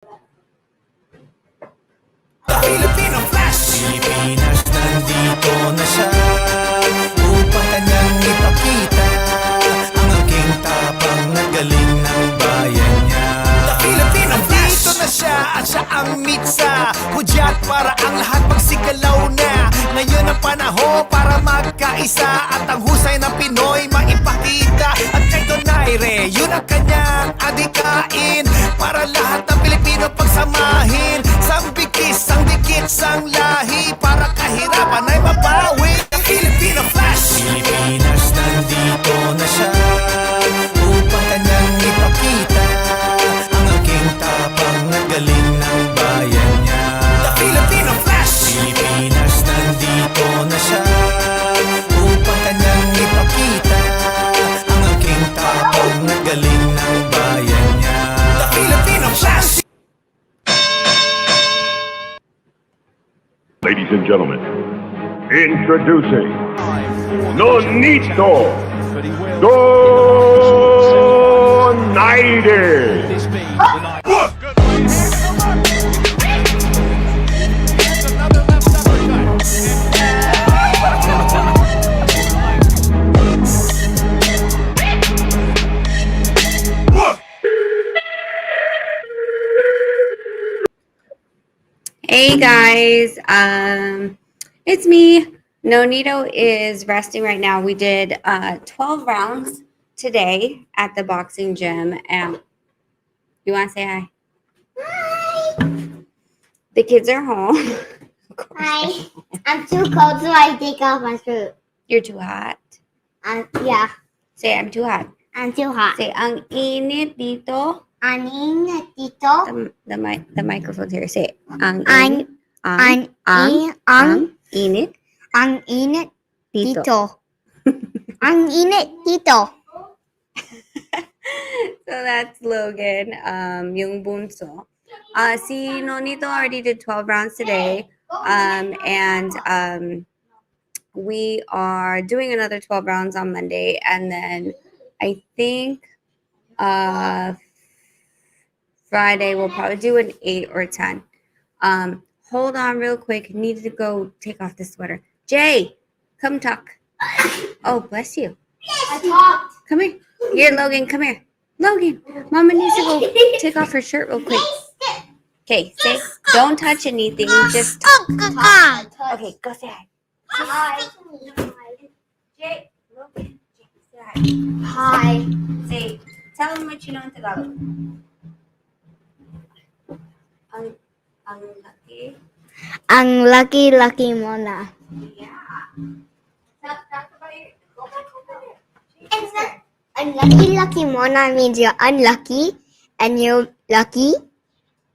Filipino Flash. Pilipinas, nandito na siya upang kanyang ipakita ang aking tapang na galing ng bayan niya. The Filipino Flash. Dito na siya at siya ang mitsa, hudyat para ang lahat magsigalaw na. Ngayon ang panahon para magkaisa at ang husay ng Pinoy maipakita. At kay Donaire, yun ang kanyang adikain para lahat ng Pilipino pagsamahin. Sambikis, ang dikit, sang lahi para kahirapan ay mabawi. Filipino Flash. Pilipinas, nandito na siya upang kanyang ipakita ang aking tapang na galing ng bayan niya. The Filipino Flash. Pilipinas, nandito na siya upang kanyang ipakita ang aking tapang na galing ng bayan niya. The Filipino Flash. Ladies and gentlemen, introducing Nonito Donaire. Hey guys, it's me. Nonito is resting right now. We did 12 rounds today at the boxing gym. And you want to say hi? Hi. The kids are home. Hi. I'm too cold, so I take off my shirt. You're too hot. Yeah. Say I'm too hot. I'm too hot. Say ang init dito. Aning dito. The microphone's here. Say ang Ang init ang init dito. dito. Ang init dito. So that's Logan, yung bunso. Si Nonito already did 12 rounds today. We are doing another 12 rounds on Monday. And then I think Friday we'll probably do an 8 or 10. Hold on real quick. Needed to go take off the sweater. Jay, come talk. Oh, bless you. I talked. Come here. Here, Logan, come here. Logan, Mama needs to go take off her shirt real quick. Okay, say, don't touch anything. Just okay, go say hi. Hi. Jay, Logan, Jay, say hi. Hi. Say, tell them what you know in Tagalog. Ang lucky. Ang lucky mo na. Yeah. Talk about it. Go back. Unlucky mo na means you're unlucky and you're lucky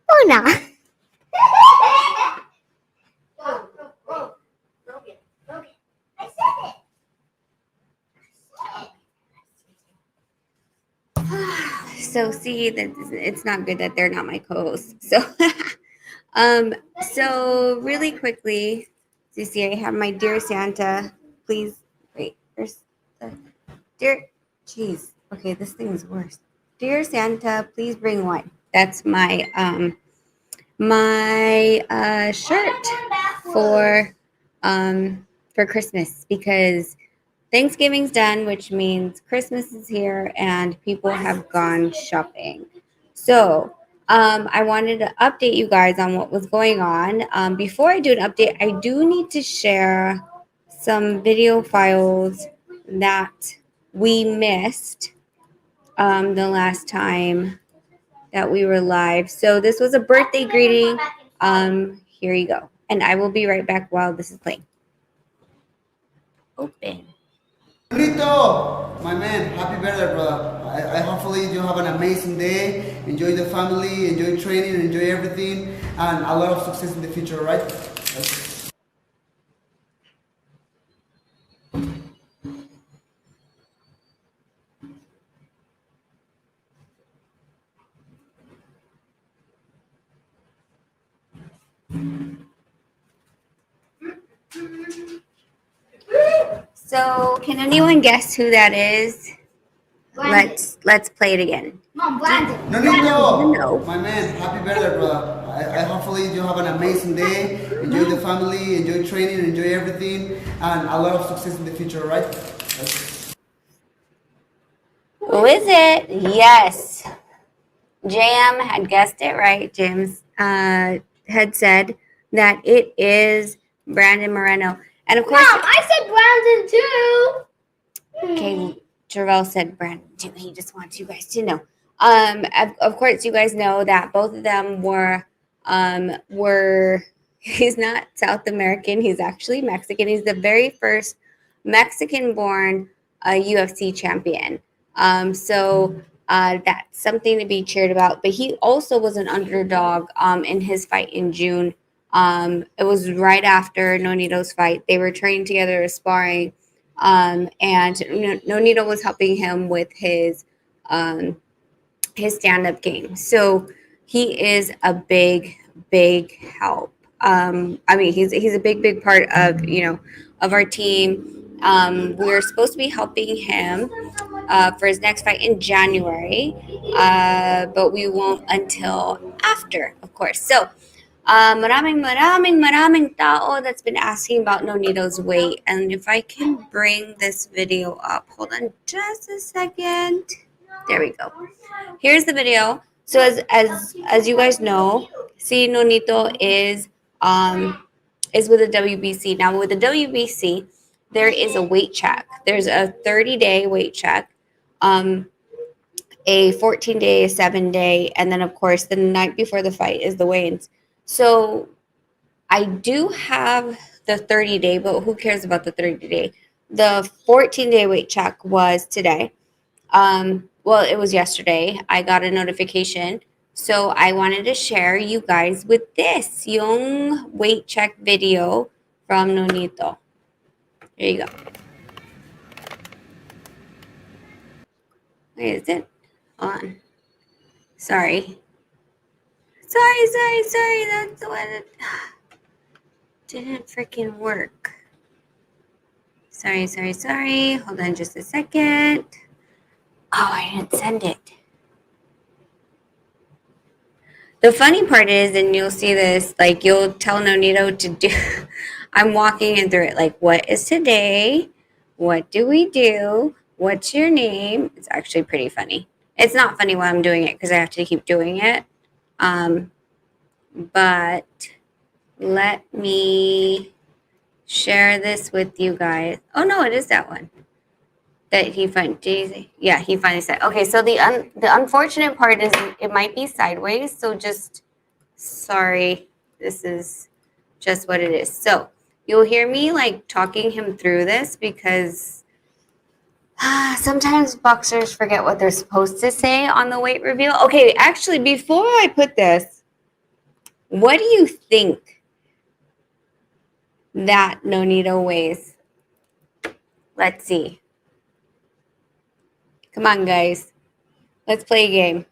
mo na. Logan. I said it. So see that it's not good that they're not my co-hosts. So, so really quickly, you see, I have my Dear Santa. Please wait. There's the Dear. Jeez. Okay, this thing is worse. Dear Santa, please bring wine. That's my shirt for Christmas because Thanksgiving's done, which means Christmas is here and people have gone shopping. So I wanted to update you guys on what was going on. Before I do an update, I do need to share some video files that we missed the last time that we were live. So this was a birthday greeting. Here you go. And I will be right back while this is playing. Open. Rito, my man, happy birthday, brother. I hopefully you have an amazing day. Enjoy the family, enjoy training, enjoy everything, and a lot of success in the future, right? So, can anyone guess who that is? Let's play it again. on, Brandon. Nonito, my man, happy birthday, brother. I hopefully you have an amazing day. Enjoy the family, enjoy training, enjoy everything, and a lot of success in the future, right? Who is it? Yes. JM had guessed it right. James had said that it is Brandon Moreno. And of course, Mom, I said Brandon too. okay, Jarrell said Brandon too. He just wants you guys to know. Of course, you guys know that both of them were he's not South American. He's actually Mexican. He's the very first Mexican-born UFC champion. So that's something to be cheered about. But he also was an underdog in his fight in June. It was right after Nonito's fight. They were training together, sparring, and Nonito was helping him with his stand-up game. So he is a big help. I mean, he's a big part of of our team. We're supposed to be helping him for his next fight in January, but we won't until after, of course. So maraming tao that's been asking about Nonito's weight. And if I can bring this video up, hold on just a second. There we go. Here's the video. So as you guys know, see, Nonito is with the WBC. Now with the WBC, there is a weight check. There's a 30-day weight check, a 14-day, a 7-day, and then of course the night before the fight is the weigh-ins. So I do have the 30-day, but who cares about the 30-day? The 14-day weight check was today. Well, it was yesterday. I got a notification. So I wanted to share you guys with this yung weight check video from Nonito. There you go. Wait, is it on? Sorry. Sorry. That's what it didn't freaking work. Sorry. Hold on just a second. Oh, I didn't send it. The funny part is, and you'll see this, like you'll tell Nonito to do, I'm walking him through it, like, what is today? What do we do? What's your name? It's actually pretty funny. It's not funny while I'm doing it because I have to keep doing it. But let me share this with you guys. Oh no, it is that one. That he finally, yeah, he finally said. Okay, so the unfortunate part is it might be sideways. So just sorry, this is just what it is. So you'll hear me like talking him through this because sometimes boxers forget what they're supposed to say on the weight reveal. Okay, actually, before I put this, what do you think that Nonito weighs? Let's see. Come on, guys. Let's play a game.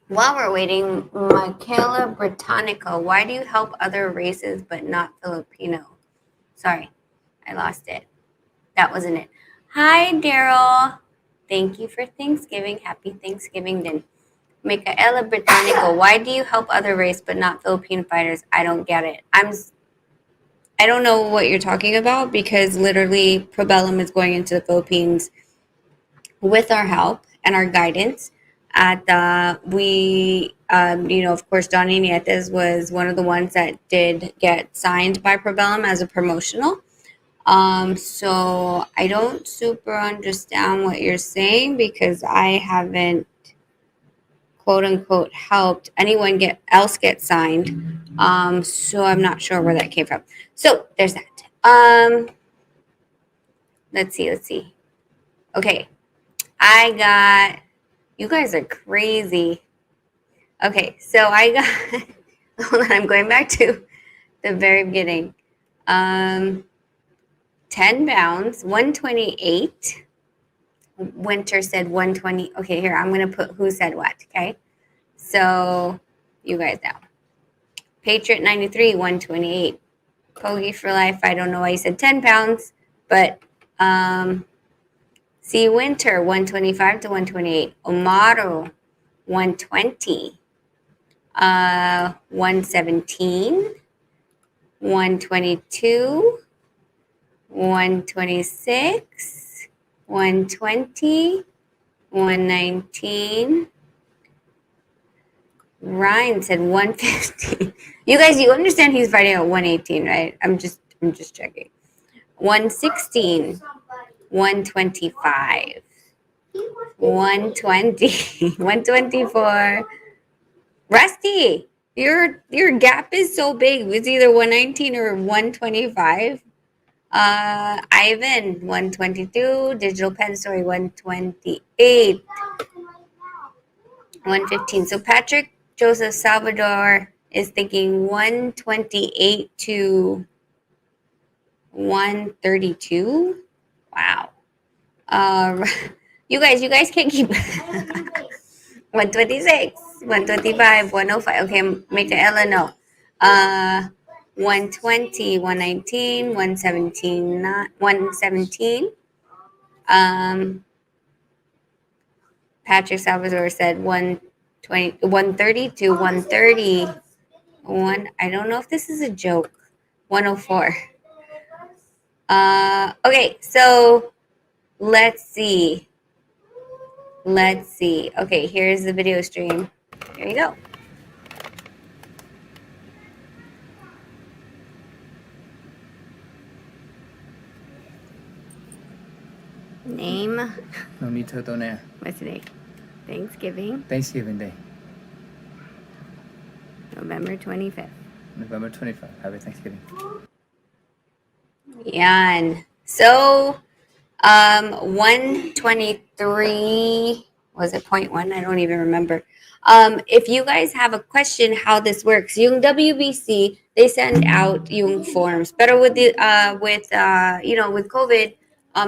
While we're waiting, Michaela Britannica, why do you help other races but not Filipino? Sorry, I lost it. That wasn't it. Hi, Daryl. Thank you for Thanksgiving. Happy Thanksgiving then. Michaela Britannica, why do you help other race but not Filipino fighters? I don't get it. I don't know what you're talking about because literally Probellum is going into the Philippines with our help and our guidance. Of course, Donnie Nietes was one of the ones that did get signed by Probellum as a promotional. So I don't super understand what you're saying because I haven't quote unquote helped anyone else get signed. So I'm not sure where that came from. So there's that. Let's see. Okay. You guys are crazy. Okay, so I got, hold on, I'm going back to the very beginning. 10 pounds, 128. Winter said 120. Okay, here, I'm going to put who said what, okay? So, you guys know. Patriot 93, 128. Kogi for life, I don't know why you said 10 pounds. But see, Winter 125 to 128. Omaru 120. 117. 122. 126. 120. 119. Ryan said 150. You guys, you understand he's fighting at 118, right? I'm just checking. 116, 125, 120, 124. Rusty, your gap is so big. It's either 119 or 125. Ivan, 122. Digital Pen Story, 128. 115. So Patrick Joseph Salvador is thinking 128 to 132. Wow. You guys can't keep 126, 125, 105. Okay, Michaela, no. 120, 119, 117, 117. Patrick Salvador said 120, 130 to 130. I don't know if this is a joke. 104. Okay, so let's see. Okay, here's the video stream. Here you go. Name. Nonito Donaire. What's today? Thanksgiving. Thanksgiving Day. November 25th. November 25th. Happy Thanksgiving. Yan. So, 123, was it 0.1? I don't even remember. If you guys have a question how this works, yung WBC, they send out yung forms. Pero with the with COVID,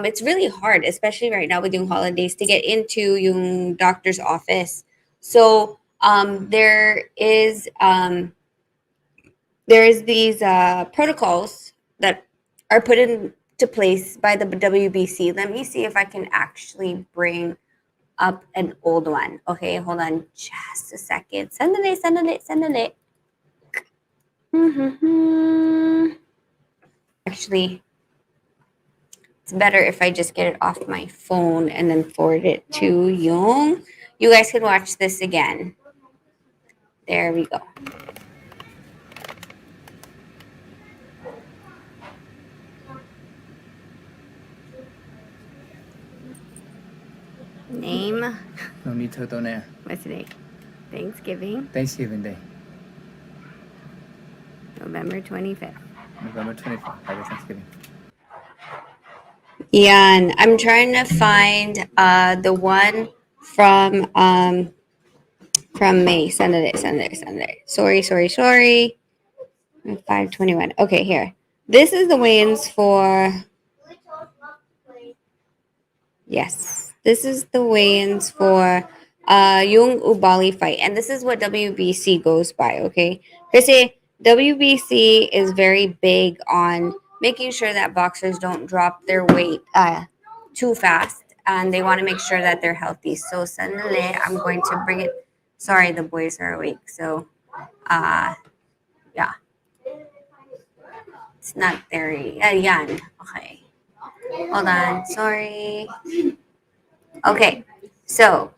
it's really hard, especially right now with yung holidays, to get into yung doctor's office. So, there's these protocols that are put into place by the WBC. Let me see if I can actually bring up an old one. Okay, hold on just a second. Sandali. Actually, it's better if I just get it off my phone and then forward it to you. You guys can watch this again. There we go. Name. Nonito Donaire. What's today? Thanksgiving. Thanksgiving Day. November 25th. November 25th. Happy Thanksgiving. Yan. I'm trying to find the one from May. Send it. Sorry. 521. Okay, here. This is the weigh-ins for. Yes, this is the weigh-ins for yung Ubali fight, and this is what WBC goes by. Okay, kasi WBC is very big on making sure that boxers don't drop their weight too fast, and they want to make sure that they're healthy. So suddenly, I'm going to bring it. Sorry, the boys are awake, so yeah, it's not very yan. Okay, hold on. Sorry. Okay, so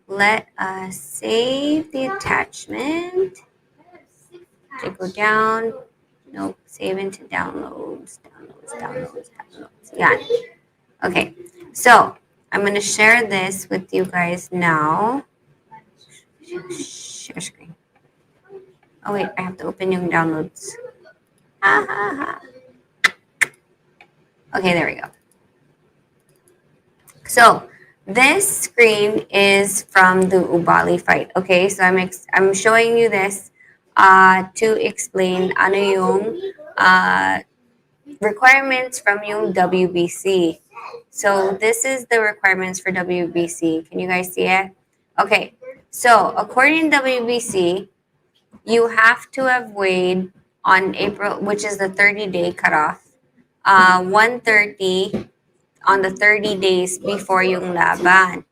let us save the attachment. To go down. Nope, save into downloads. Yeah. Okay, so I'm going to share this with you guys now. Share screen. Oh, wait, I have to open yung downloads. Okay, there we go. So this screen is from the Ubali fight. Okay, so I'm showing you this to explain ano yung requirements from yung WBC. So this is the requirements for WBC. Can you guys see it? Okay, so according to WBC, you have to have weighed on April, which is the 30-day cutoff, 130 on the 30 days before yung laban.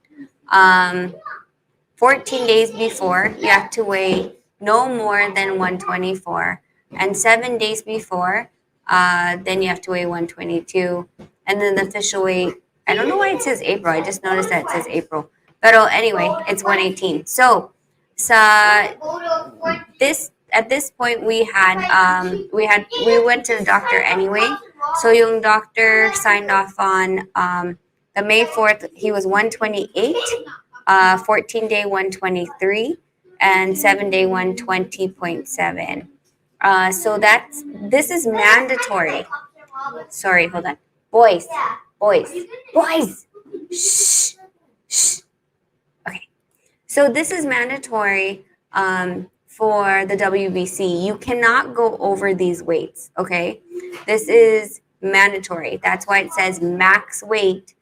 14 days before, you have to weigh no more than 124. And 7 days before, then you have to weigh 122. And then the official weight, I don't know why it says April. I just noticed that it says April. But anyway, it's 118. So, sa at this point we went to the doctor anyway. So yung doctor signed off on the May 4th, he was 128, 14-day 123, and 7-day 120.7. So this is mandatory. Sorry, hold on. Boys. Shh. Shh. Okay. So this is mandatory for the WBC. You cannot go over these weights, okay? This is mandatory. That's why it says max weight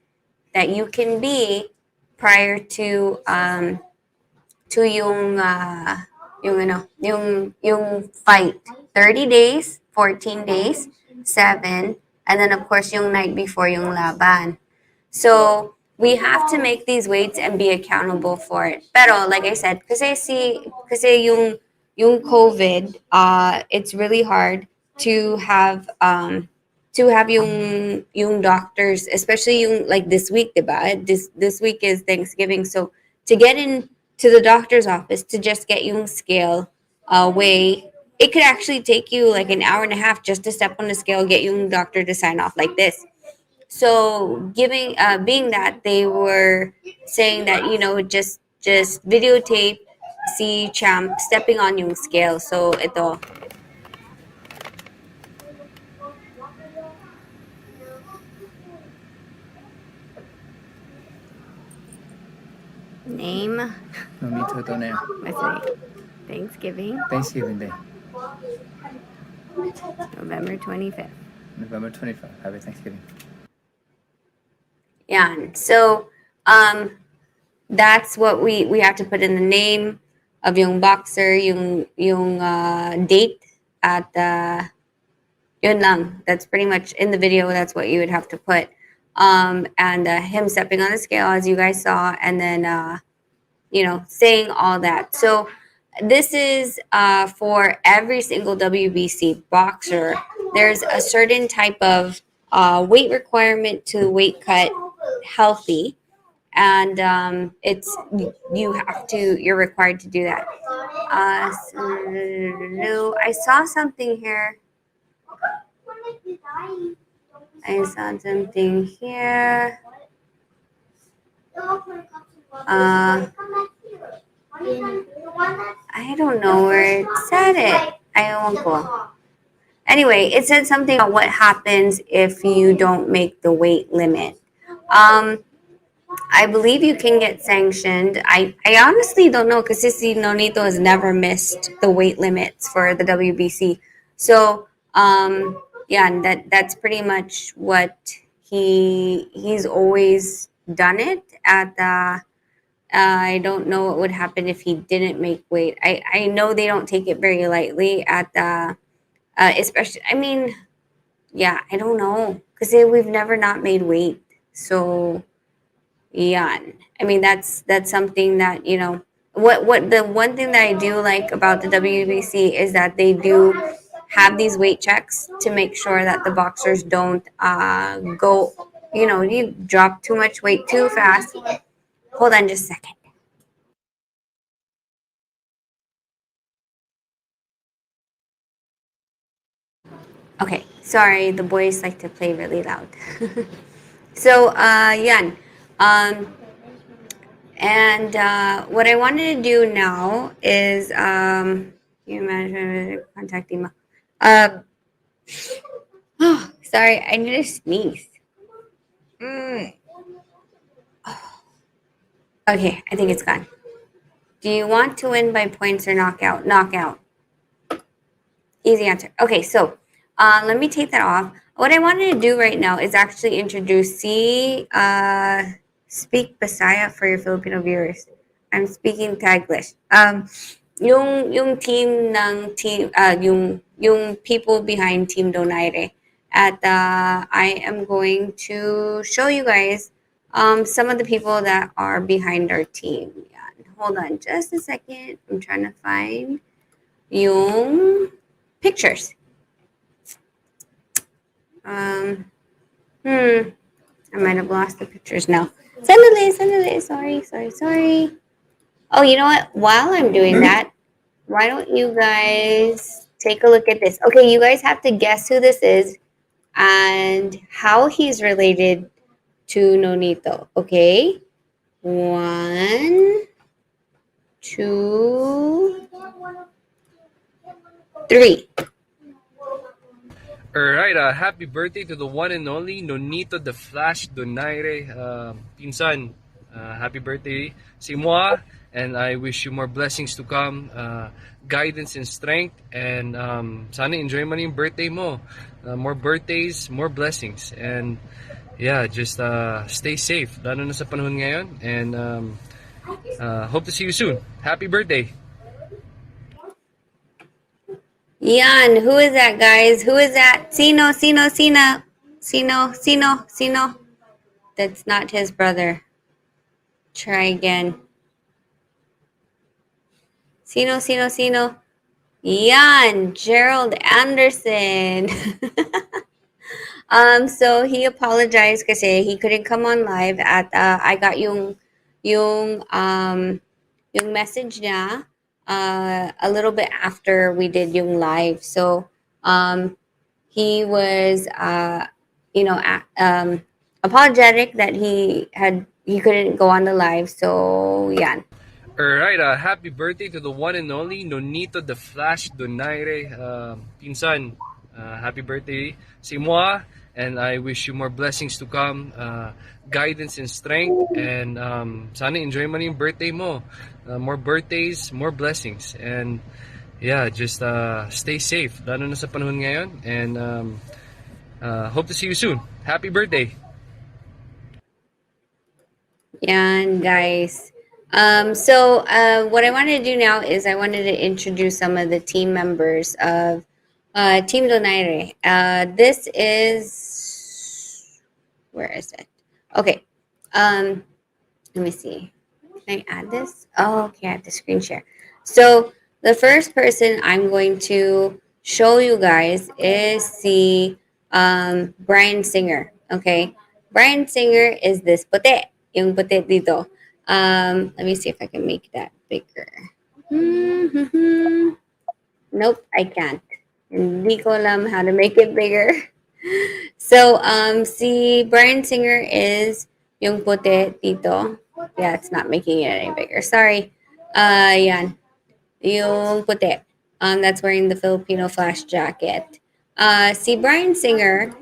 that you can be prior to yung fight. 30 days, 14 days, 7, and then of course yung night before yung laban. So we have to make these weights and be accountable for it. Pero like I said, kasi yung COVID, it's really hard to have yung doctors, especially yung like this week, diba? This week is Thanksgiving, so to get in to the doctor's office to just get yung scale weigh, it could actually take you like an hour and a half just to step on the scale, get yung doctor to sign off like this. So being that they were saying that just videotape si Champ stepping on yung scale. So ito. Name. No need to Donaire. What's it? Thanksgiving. Thanksgiving Day. November 25th. November 25th. Happy Thanksgiving. Yeah. So that's what we have to put in the name of yung boxer, yung date at yun lang. That's pretty much in the video. That's what you would have to put. And him stepping on the scale as you guys saw, and then saying all that. So this is for every single WBC boxer. There's a certain type of weight requirement to weight cut healthy, and you're required to do that. So I saw something here. I saw something here. I don't know where it said it. I won't go. Anyway, it said something about what happens if you don't make the weight limit. I believe you can get sanctioned. I honestly don't know because Sissy Nonito has never missed the weight limits for the WBC. So yeah, that's pretty much what he's always done it at the. I don't know what would happen if he didn't make weight. I know they don't take it very lightly at the, especially. I mean, yeah, I don't know because we've never not made weight. So yeah, I mean that's something that what the one thing that I do like about the WBC is that they do have these weight checks to make sure that the boxers don't go, you drop too much weight too fast. Hold on just a second. Okay, sorry, the boys like to play really loud. So, yan. And what I wanted to do now is, you imagine contacting sorry, I need to sneeze. Okay, I think it's gone. Do you want to win by points or knockout? Knockout. Easy answer. Okay, so let me take that off. What I wanted to do right now is actually introduce Speak Bisaya for your Filipino viewers. I'm speaking Taglish. Yung team ng team yung people behind Team Donaire. at I am going to show you guys some of the people that are behind our team. Yan. Hold on just a second. I'm trying to find yung pictures. I might have lost the pictures now. Sandali. Sorry. Oh, you know what? While I'm doing that, why don't you guys take a look at this? Okay, you guys have to guess who this is and how he's related to Nonito. Okay? 1, 2, 3. Alright, happy birthday to the one and only Nonito the Flash Donaire. Pinsan, happy birthday si moi, and I wish you more blessings to come, guidance and strength, and sana enjoy mo na yung birthday mo. More birthdays, more blessings, and yeah, just stay safe, lalo na sa panahon ngayon, and hope to see you soon. Happy birthday! Yan, who is that, guys? Who is that? Sino. That's not his brother. Try again. Sino. Yan, Gerald Anderson. So he apologized kasi he couldn't come on live at I got yung message niya a little bit after we did yung live. So he was apologetic that he couldn't go on the live. So yan. Alright, happy birthday to the one and only Nonito the Flash Donaire. Pinsan, happy birthday si moi, and I wish you more blessings to come, guidance and strength, and sana enjoy mo na yung birthday mo. More birthdays, more blessings, and yeah, just stay safe, lalo na sa panahon ngayon, and hope to see you soon. Happy birthday! Yan, guys. So what I wanted to do now is I wanted to introduce some of the team members of Team Donaire. This is, where is it? Okay. Let me see. Can I add this? Oh, okay, I have to screen share. So the first person I'm going to show you guys is the Brian Singer. Okay. Brian Singer is this puti. Yung puti dito. Let me see if I can make that bigger. Nope, I can't. Hindi ko alam how to make it bigger. So, si Brian Singer is yung puti dito. Yeah, it's not making it any bigger. Sorry. Yan. Yung puti. That's wearing the Filipino flash jacket. Si Brian Singer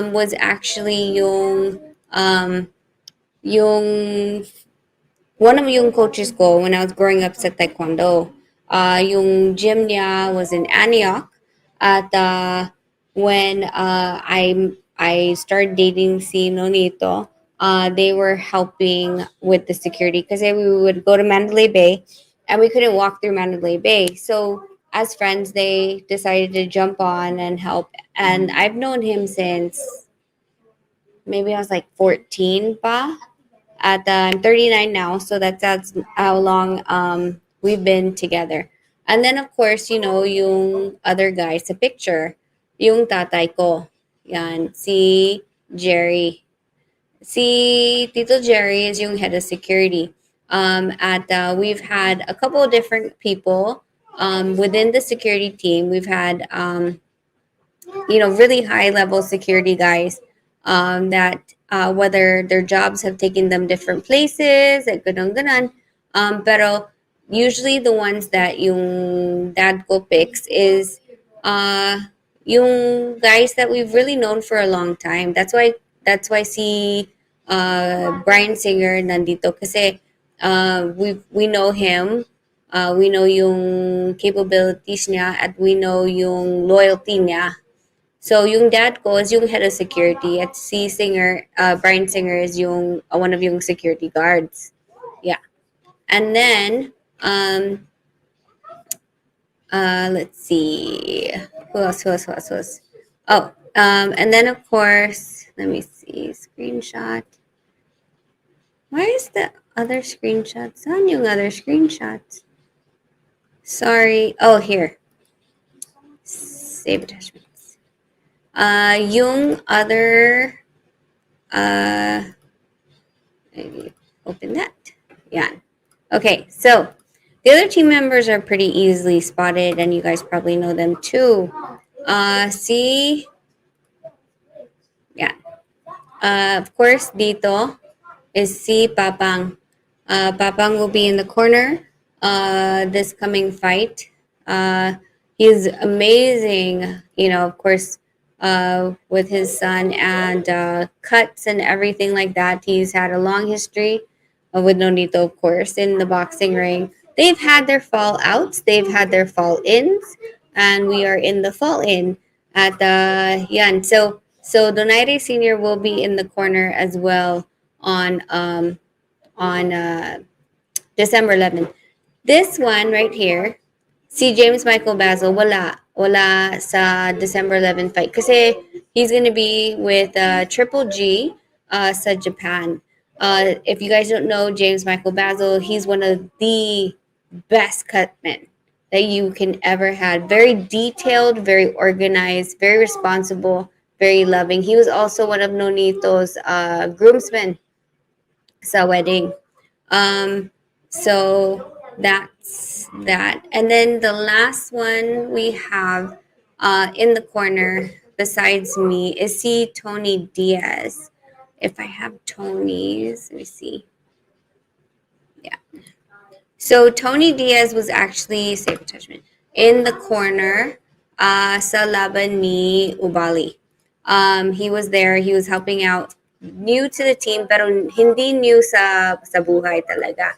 was actually yung one of yung coaches ko when I was growing up sa taekwondo. Yung gym niya was in Antioch. At when I started dating si Nonito, they were helping with the security because we would go to Mandalay Bay and we couldn't walk through Mandalay Bay. So as friends, they decided to jump on and help. And I've known him since maybe I was like 14 pa. At I'm 39 now, so that's how long we've been together. And then of course, yung other guy sa picture, yung tatay ko. Yan, si Jerry. Si Tito Jerry is yung head of security. We've had a couple of different people within the security team. We've had really high level security guys that whether their jobs have taken them different places, at ganon. Pero usually the ones that yung dad ko picks is yung guys that we've really known for a long time. That's why si Brian Singer nandito kasi we know him. We know yung capabilities niya at we know yung loyalty niya. So yung dad ko is yung head of security at si Brian Singer is yung one of yung security guards. Yeah. And then let's see. Who else? Oh, And then of course, let me see, screenshot. Why is the other screenshots? Saan yung other screenshots? Sorry. Oh, here. Save attachments. Yung other, maybe open that. Yeah. Okay, so the other team members are pretty easily spotted, and you guys probably know them too. See, yeah. Of course, dito is si Papang. Papang will be in the corner this coming fight. He's amazing, you know, of course, with his son and cuts and everything like that. He's had a long history with Nonito, of course, in the boxing ring. They've had their fall outs, they've had their fall ins, and we are in the fall in at Yan. So Donaire Senior will be in the corner as well on December 11th. This one right here, si James Michael Basil, wala sa December 11th fight. Kasi he's gonna be with Triple G sa Japan. If you guys don't know James Michael Basil, he's one of the best cutmen that you can ever had. Very detailed, very organized, very responsible, very loving. He was also one of Nonito's groomsmen sa wedding. So that's that. And then the last one we have in the corner besides me is see Tony Diaz. If I have Tony's, let me see. Yeah. So Tony Diaz was actually safe attachment in the corner sa laban ni Ubali. He was there. He was helping out. New to the team, pero hindi new sa buhay talaga.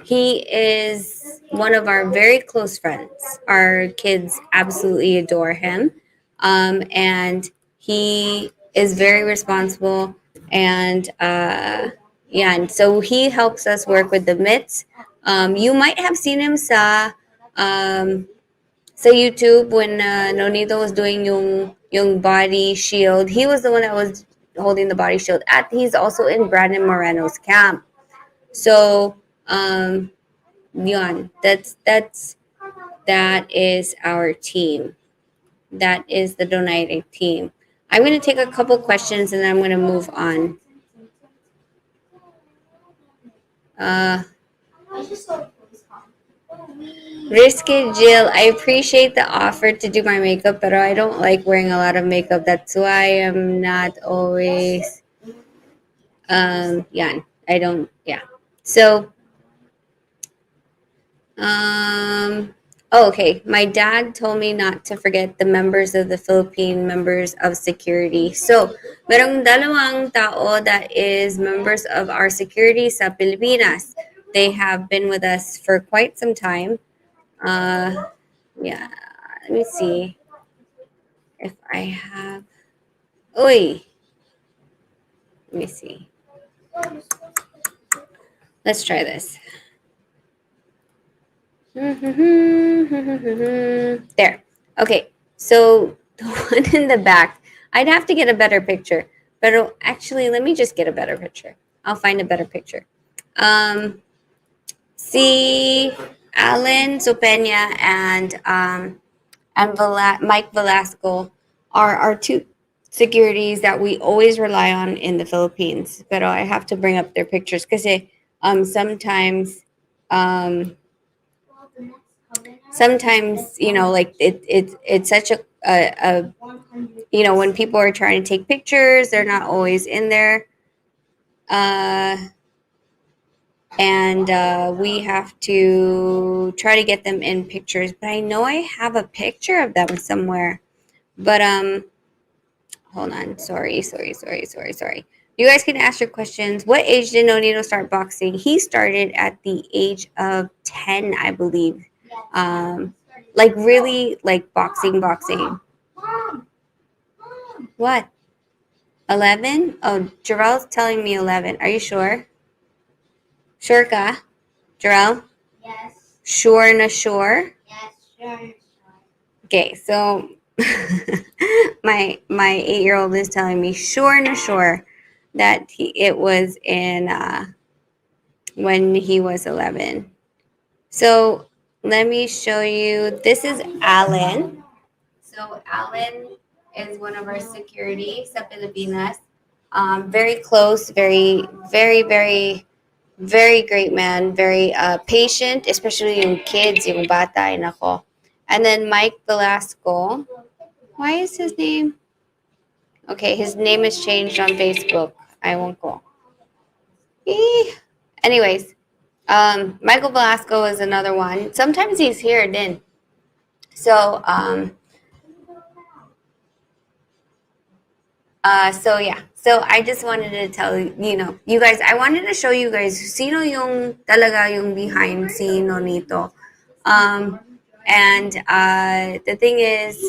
He is one of our very close friends. Our kids absolutely adore him. And he is very responsible. And yeah, and so he helps us work with the mitts. You might have seen him sa YouTube when Nonito was doing yung body shield. He was the one that was holding the body shield. He's also in Brandon Moreno's camp. So, yun, that is our team. That is the Donaire team. I'm going to take a couple questions and then I'm going to move on. Risky Jill, I appreciate the offer to do my makeup, but I don't like wearing a lot of makeup. That's why I'm not always, yeah, I don't, yeah. So, oh, okay. My dad told me not to forget the members of the Philippine members of security. So, merong dalawang tao that is members of our security sa Pilipinas. They have been with us for quite some time. Yeah, let me see if I have. Oi, let me see. Let's try this. There. Okay, so the one in the back, I'd have to get a better picture. But actually, let me just get a better picture. I'll find a better picture. See Alan Sopena and Mike Velasco are our two securities that we always rely on in the Philippines. But I have to bring up their pictures because sometimes you know, like it's such a you know, when people are trying to take pictures, they're not always in there. And we have to try to get them in pictures. But I know I have a picture of them somewhere. But hold on. Sorry. You guys can ask your questions. What age did Nonito start boxing? He started at the age of 10, I believe. Like really, like boxing. What? 11? Oh, Jarrell's telling me 11. Are you sure? Sure ka? Jarrell? Yes. Sure na sure? Yes, sure. Okay, so my 8-year-old is telling me sure and sure that it was in when he was 11. So let me show you. This is Alan. So Alan is one of our security sa Pilipinas. Very close, very great man, very patient, especially yung kids, yung bata, ay nako. And then Mike Velasco. Why is his name? Okay, his name is changed on Facebook. I won't go. Anyways, Michael Velasco is another one. Sometimes he's here, then. So, so yeah. So I just wanted to tell you guys. I wanted to show you guys sino yung talaga yung behind scene nito. And the thing is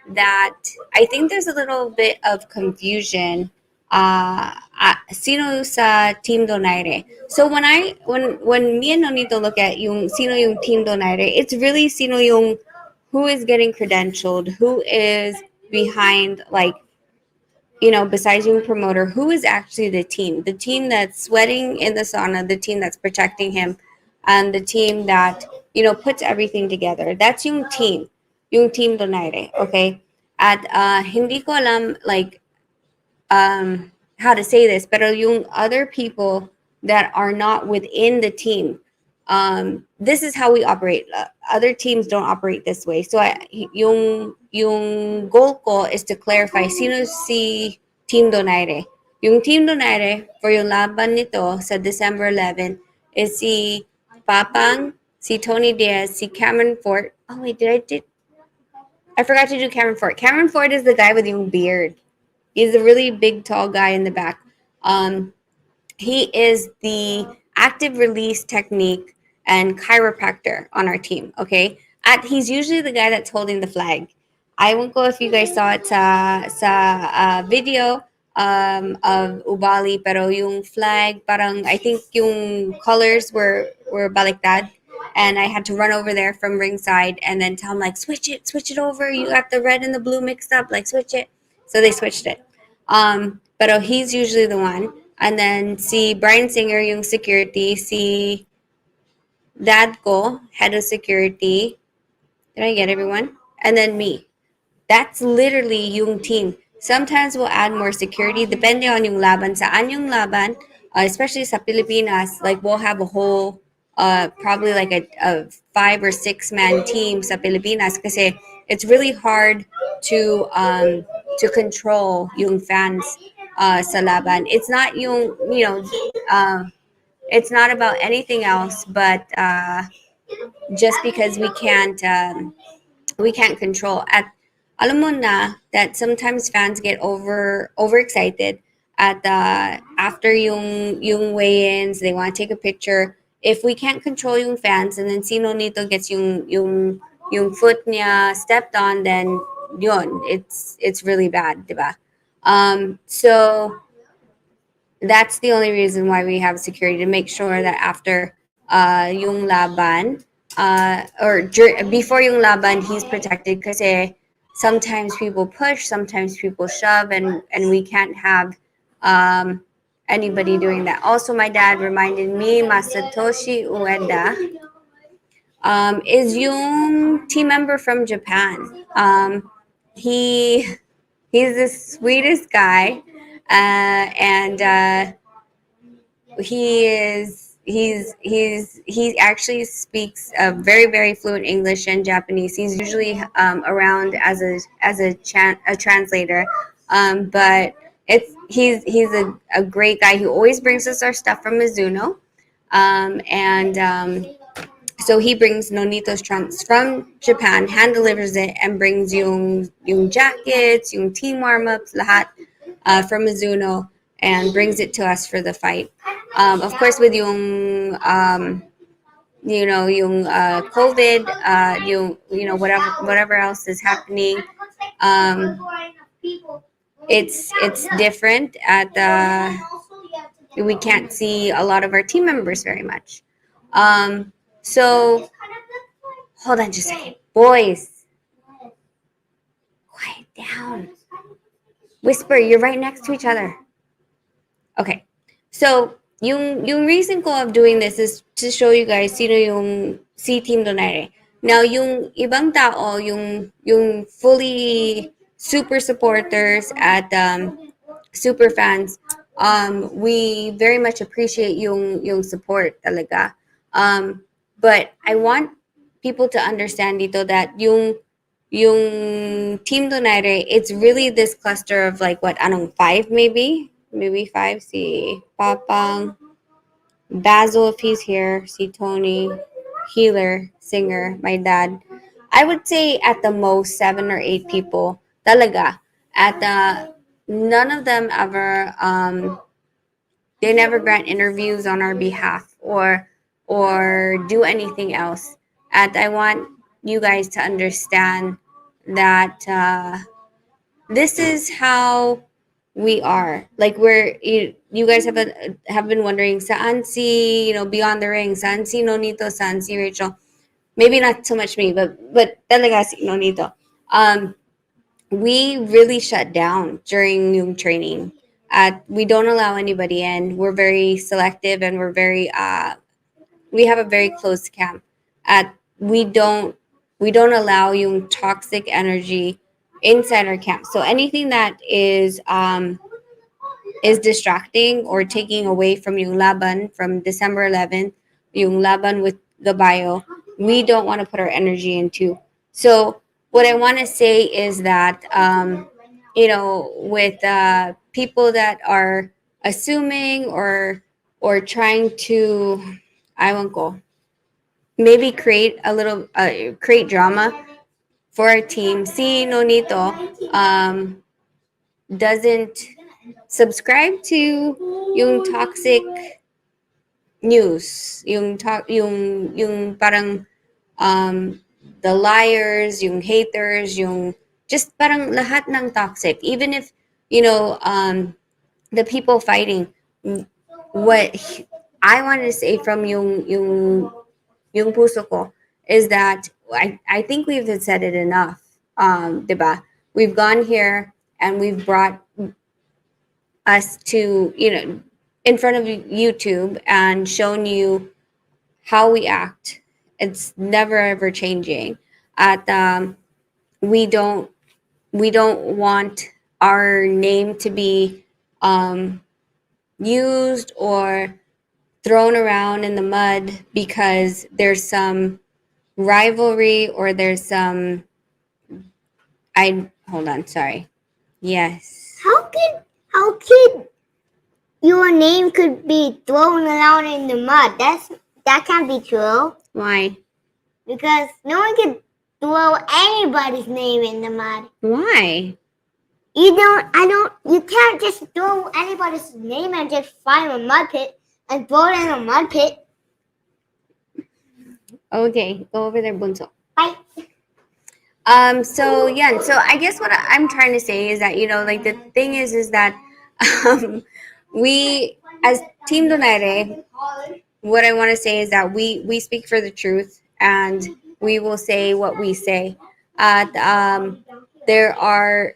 that I think there's a little bit of confusion. Sino sa Team Donaire. So when me and Nonito look at yung sino yung Team Donaire, it's really sino yung who is getting credentialed, who is behind, like, besides yung promoter, who is actually the team that's sweating in the sauna, the team that's protecting him, and the team that puts everything together. That's yung team Donaire, okay? At hindi ko alam, like, how to say this, pero yung other people that are not within the team, this is how we operate. Other teams don't operate this way. So yung goal ko is to clarify sino si Team Donaire. Yung Team Donaire for yung laban nito sa December 11 is si Papang, si Tony Diaz, si Cameron Fort. Oh wait, I forgot to do Cameron Fort. Cameron Fort is the guy with yung beard. He's a really big, tall guy in the back. He is the active release technique and chiropractor on our team, okay? He's usually the guy that's holding the flag. I won't go if you guys saw it sa video of Ubali, pero yung flag, parang I think yung colors were baliktad. And I had to run over there from ringside and then tell him, like, switch it over. You got the red and the blue mixed up, like, switch it. So they switched it. But he's usually the one. And then si Brian Singer, yung security, si Dad ko, head of security. Did I get everyone? And then me. That's literally yung team. Sometimes we'll add more security depending on yung laban. Saan yung laban, especially sa Pilipinas, like we'll have a whole, probably like a 5 or 6 man team sa Pilipinas kasi it's really hard to control yung fans sa laban. It's not yung, it's not about anything else, but just because we can't control. Alam mo na that sometimes fans get overexcited at after yung weigh-ins, they want to take a picture. If we can't control yung fans and then sino nito gets yung foot niya stepped on, then yun, it's really bad, diba? So that's the only reason why we have security, to make sure that after yung laban, or before yung laban, he's protected kasi sometimes people push, sometimes people shove, and we can't have anybody doing that. Also, my dad reminded me, Masatoshi Ueda is yung team member from Japan. He's the sweetest guy, and he actually speaks very fluent English and Japanese. He's usually around as a translator, but he's a great guy. He always brings us our stuff from Mizuno, and so he brings Nonito's trunks from Japan, hand delivers it, and brings yung jackets, yung team warm-ups, lahat from Mizuno, and brings it to us for the fight. Of course, with yung yung COVID, whatever else is happening, it's different. We can't see a lot of our team members very much. So hold on just a second, boys. down. Whisper, you're right next to each other. Okay. So, yung reason ko of doing this is to show you guys sino yung si Team Donaire. Now, yung ibang tao, yung fully super supporters at super fans, we very much appreciate yung support talaga. But I want people to understand dito that yung Team Donaire, it's really this cluster of like what, anong, five maybe five. Si Papang, Basil if he's here, si Tony, healer, singer, my dad. I would say at the most 7 or 8 people talaga. At none of them ever they never grant interviews on our behalf or do anything else. And I want you guys to understand that this is how we are. Like you guys have been wondering saan si, Beyond the Ring, saan si Nonito, saan si Rachel. Maybe not so much me, but talaga si Nonito. We really shut down during yung training. We don't allow anybody in. We're very selective and we have a very closed camp. We don't allow yung toxic energy inside our camp. So anything that is distracting or taking away from yung laban from December 11th, yung laban with Gabayo, we don't want to put our energy into. So what I want to say is that, with people that are assuming or trying to, I won't go, maybe create drama for our team. Si Nonito doesn't subscribe to yung toxic news, yung parang the liars, yung haters, yung just parang lahat ng toxic. Even if the people fighting, what I wanted to say from yung puso ko is that I think we've said it enough. 'Di ba? We've gone here and we've brought us to, in front of YouTube and shown you how we act. It's never ever changing. At we don't want our name to be used or thrown around in the mud because there's some rivalry or there's some I hold on, sorry. Yes. How could your name could be thrown around in the mud? That can't be true. Why? Because no one can throw anybody's name in the mud. Why? You can't just throw anybody's name and just find a mud pit and throw it in a mud pit. Okay, go over there, Bunso. Bye. So I guess what I'm trying to say is that, like the thing is that we as Team Donaire, what I want to say is that we speak for the truth and we will say what we say. There are,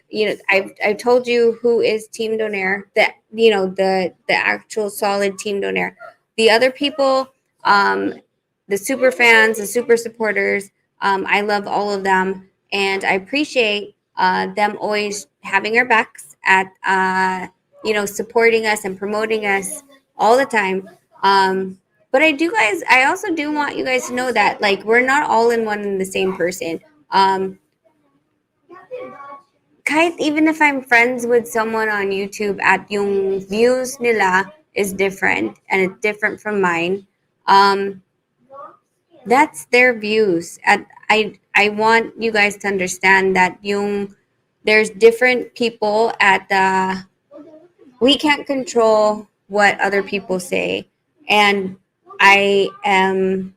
I've told you who is Team Donaire, that the actual solid Team Donaire. The other people, the super fans, the super supporters, I love all of them, and I appreciate them always having our backs at supporting us and promoting us all the time. But I also do want you guys to know that like we're not all in one and the same person. Kahit even if I'm friends with someone on YouTube at yung views nila is different and it's different from mine. That's their views. I want you guys to understand that there's different people at we can't control what other people say, and I am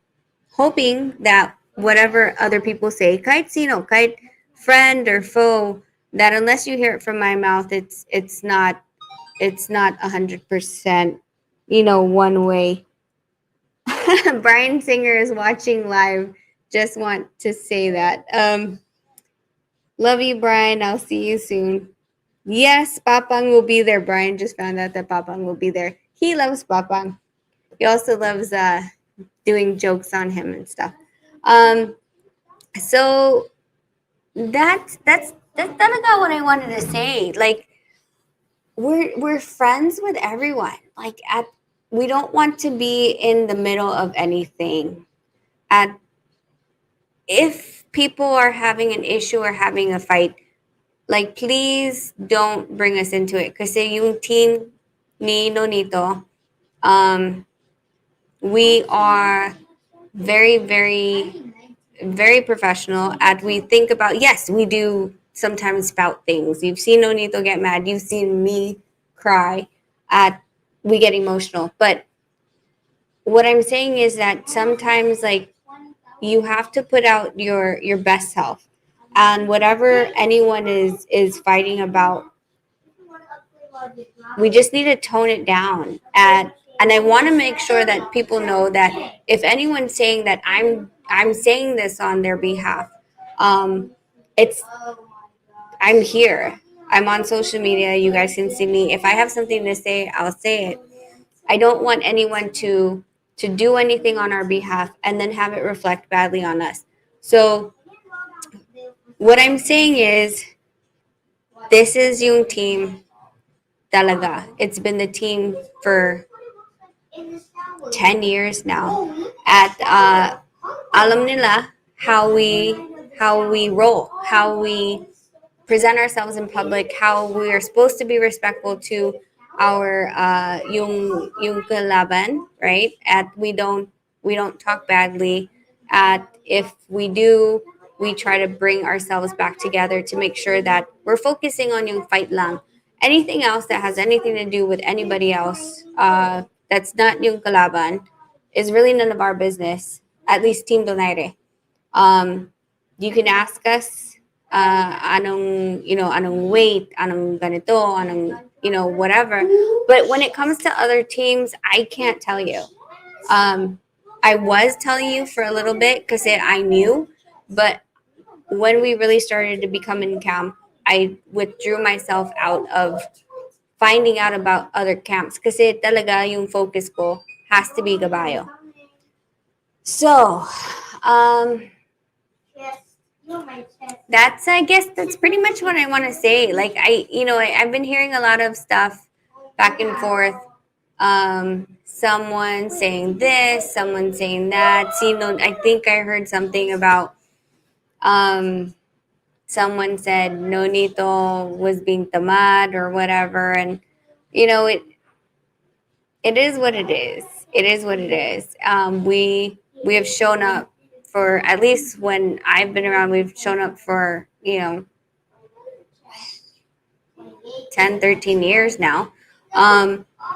hoping that whatever other people say, kahit sino, kahit friend or foe, that unless you hear it from my mouth, it's not 100%, one way. Brian Singer is watching live. Just want to say that. Love you, Brian. I'll see you soon. Yes, Papang will be there. Brian just found out that Papang will be there. He loves Papang. He also loves doing jokes on him and stuff. So that's talaga what I wanted to say. Like we're friends with everyone. Like at we don't want to be in the middle of anything. At if people are having an issue or having a fight, like please don't bring us into it. Kasi yung team ni Nonito, we are very, very, very professional. At we think about yes, we do sometimes spout things. You've seen Nonito get mad. You've seen me cry. At we get emotional. But what I'm saying is that sometimes like you have to put out your best self, and whatever anyone is fighting about, we just need to tone it down. And I want to make sure that people know that if anyone's saying that I'm saying this on their behalf, it's I'm here. I'm on social media. You guys can see me. If I have something to say, I'll say it. I don't want anyone to do anything on our behalf and then have it reflect badly on us. So what I'm saying is this is yung team talaga. It's been the team for 10 years now. At alam nila how we roll, how we present ourselves in public, how we are supposed to be respectful to our yung kalaban, right? At we don't talk badly. At if we do, we try to bring ourselves back together to make sure that we're focusing on yung fight lang. Anything else that has anything to do with anybody else, that's not yung kalaban, is really none of our business. At least Team Donaire. You can ask us anong weight, anong ganito, anong whatever. But when it comes to other teams, I can't tell you. I was telling you for a little bit because I knew, but when we really started to become in camp, I withdrew myself out of finding out about other camps kasi talaga yung focus ko has to be Gabayo. So, I guess that's pretty much what I want to say. Like I've been hearing a lot of stuff back and forth. Someone saying this, someone saying that. I think I heard something about someone said Nonito was being tamad or whatever, and it is what it is. It is what it is. We have shown up for, at least when I've been around, we've shown up for 10, 13 years now.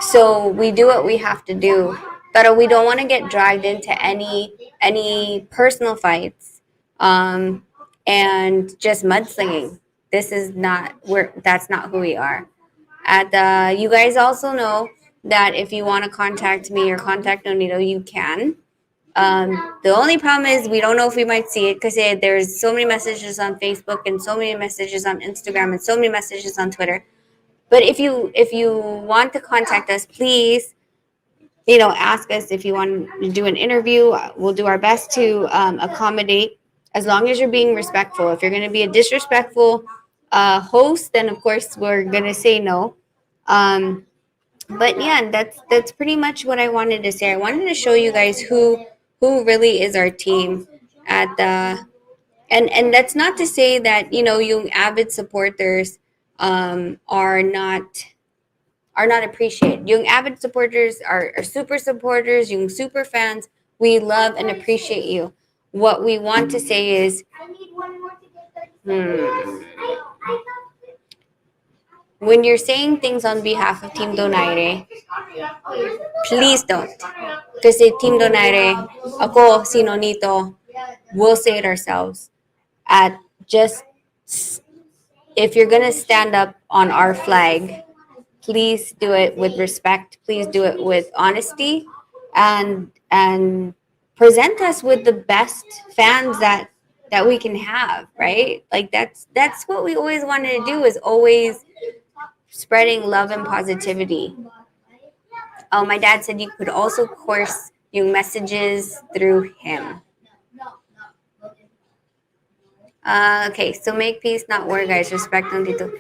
So we do what we have to do, but we don't want to get dragged into any personal fights and just mudslinging. This is not that's not who we are. You guys also know that if you want to contact me or contact Nonito, you can. The only problem is we don't know if we might see it because there's so many messages on Facebook and so many messages on Instagram and so many messages on Twitter. But if you want to contact us, please, ask us if you want to do an interview. We'll do our best to accommodate, as long as you're being respectful. If you're going to be a disrespectful host, then of course we're going to say no. But yeah, that's pretty much what I wanted to say. I wanted to show you guys who really is our team at the and that's not to say that yung avid supporters are not appreciated. Yung avid supporters are super supporters, yung super fans. We love and appreciate you. What we want to say is, when you're saying things on behalf of Team Donaire, please don't. Kasi Team Donaire, ako, si Nonito, we'll say it ourselves. At just, if you're gonna stand up on our flag, please do it with respect. Please do it with honesty, and present us with the best fans that that we can have, right? Like that's what we always wanted to do, is always spreading love and positivity. Oh, my dad said you could also course yung messages through him. Okay, so make peace, not war, guys. Respect nandito.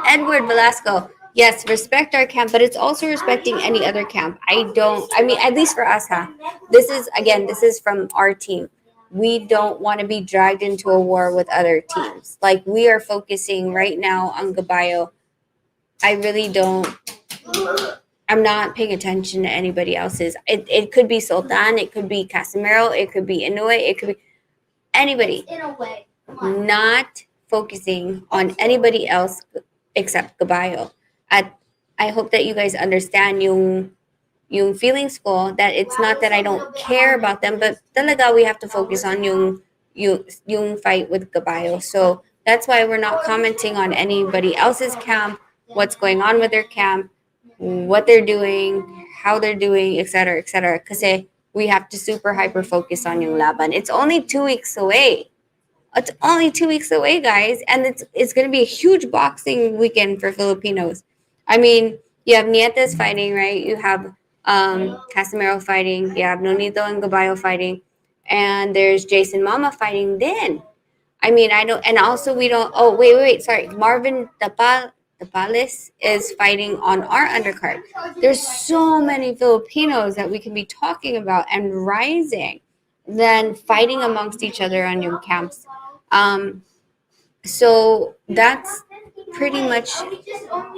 Edward Velasco. Yes, respect our camp, but it's also respecting any other camp. I mean, at least for us, huh? This is from our team. We don't want to be dragged into a war with other teams. Like, we are focusing right now on Gabayo. I really don't, I'm not paying attention to anybody else's. It could be Sultan, it could be Casimiro, it could be Inuit, it could be anybody. Not focusing on anybody else except Gabayo. At I hope that you guys understand yung feelings ko, that it's not that I don't care about them, but talaga we have to focus on yung fight with Gabayo. So that's why we're not commenting on anybody else's camp, what's going on with their camp, what they're doing, how they're doing, etc., etc. Kasi we have to super hyper focus on yung laban. It's only 2 weeks away. It's only 2 weeks away, guys, and it's going to be a huge boxing weekend for Filipinos. I mean, you have Nietes fighting, right? You have Casimiro fighting. You have Nonito and Gabayo fighting, and there's Jason Mama fighting. Then, I mean, I don't, and also we don't. Oh, wait, sorry, Marvin Tapales is fighting on our undercard. There's so many Filipinos that we can be talking about and rising, than fighting amongst each other on your camps. So that's pretty much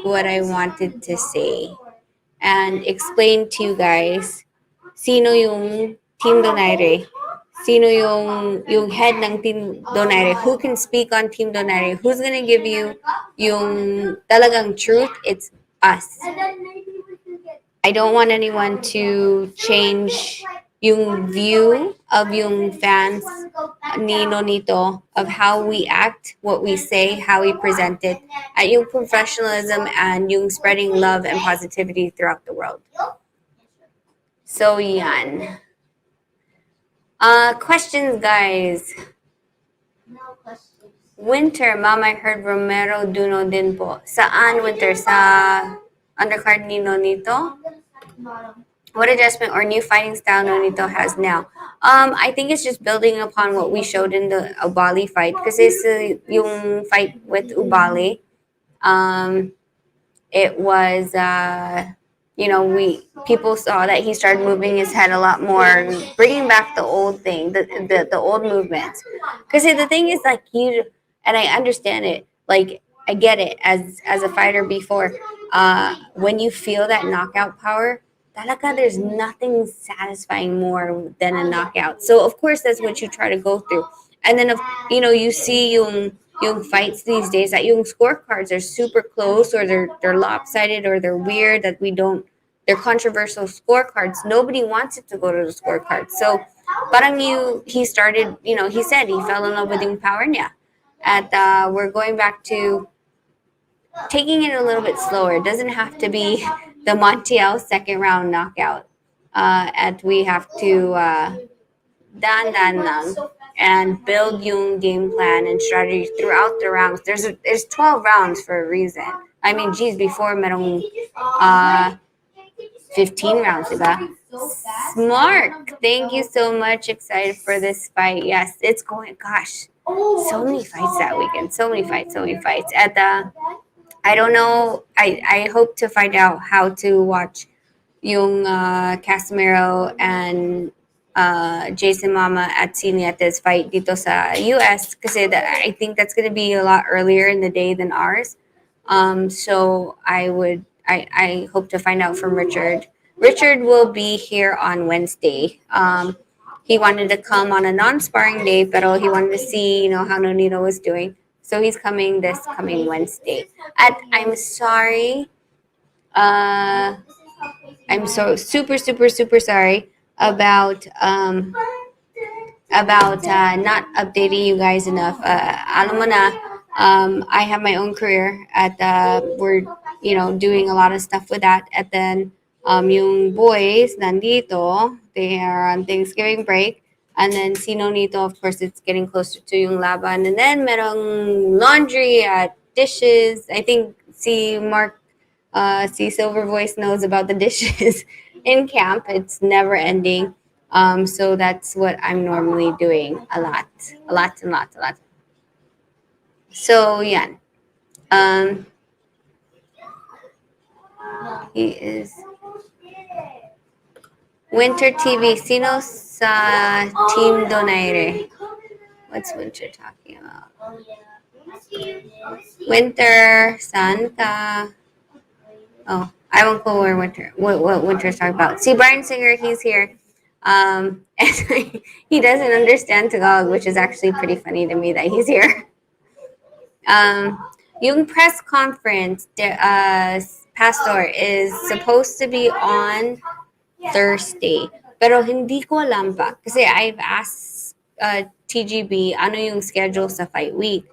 what I wanted to say and explain to you guys sino yung Team Donaire, sino yung head ng Team Donaire, who can speak on Team Donaire, who's gonna give you yung talagang truth. It's us. I don't want anyone to change yung view of yung fans ni Nonito, of how we act, what we say, how we present it, at yung professionalism and yung spreading love and positivity throughout the world. So yan. Questions, guys. Winter, Mom, I heard Romero Duno din po. Saan Winter? Sa undercard ni Nonito? What adjustment or new fighting style Nonito has now? I think it's just building upon what we showed in the Ubali fight. Kasi yung fight with Ubali, it was, people saw that he started moving his head a lot more, bringing back the old thing, the old movements. Because the thing is, like, and I understand it, like, I get it as a fighter before. When you feel that knockout power, talaga, there's nothing satisfying more than a knockout. So of course that's what you try to go through. And then you see yung fights these days that yung scorecards are super close, or they're lopsided, or they're weird, that they're controversial scorecards. Nobody wants it to go to the scorecards. So parang he started, he said he fell in love with yung power niya. We're going back to taking it a little bit slower. It doesn't have to be the Montiel second round knockout. And we have to dan lang and build yung game plan and strategy throughout the rounds. There's 12 rounds for a reason. I mean, geez, before merong 15 rounds, diba? Smart. Thank you so much. Excited for this fight. Yes, it's going. Gosh, so many fights that weekend. So many fights. I don't know. I hope to find out how to watch yung Casimiro and Jason Mama at Nietes fight dito sa US, kasi I think that's going to be a lot earlier in the day than ours. So I hope to find out from Richard. Richard will be here on Wednesday. He wanted to come on a non-sparring day, pero he wanted to see, how Nonito was doing. So he's coming this coming Wednesday. I'm sorry. I'm so super sorry about not updating you guys enough. Alam mo na, I have my own career we're doing a lot of stuff with that. And then yung boys nandito, they are on Thanksgiving break. And then si Nonito, of course, it's getting closer to yung laban. And then merong laundry at dishes. I think si Mark, si Silver Voice knows about the dishes in camp. It's never ending. So that's what I'm normally doing a lot. A lot and lots, a lot. So, yan. He is Winter TV. Sino sa Team Donaire? What's Winter talking about? Winter, Santa. Oh, I won't go where what Winter's talking about. See, Brian Singer, he's here. And he doesn't understand Tagalog, which is actually pretty funny to me that he's here. Yung press conference, Pastor, is supposed to be on Thursday. Pero hindi ko alam pa. Kasi I've asked TGB ano yung schedule sa fight week.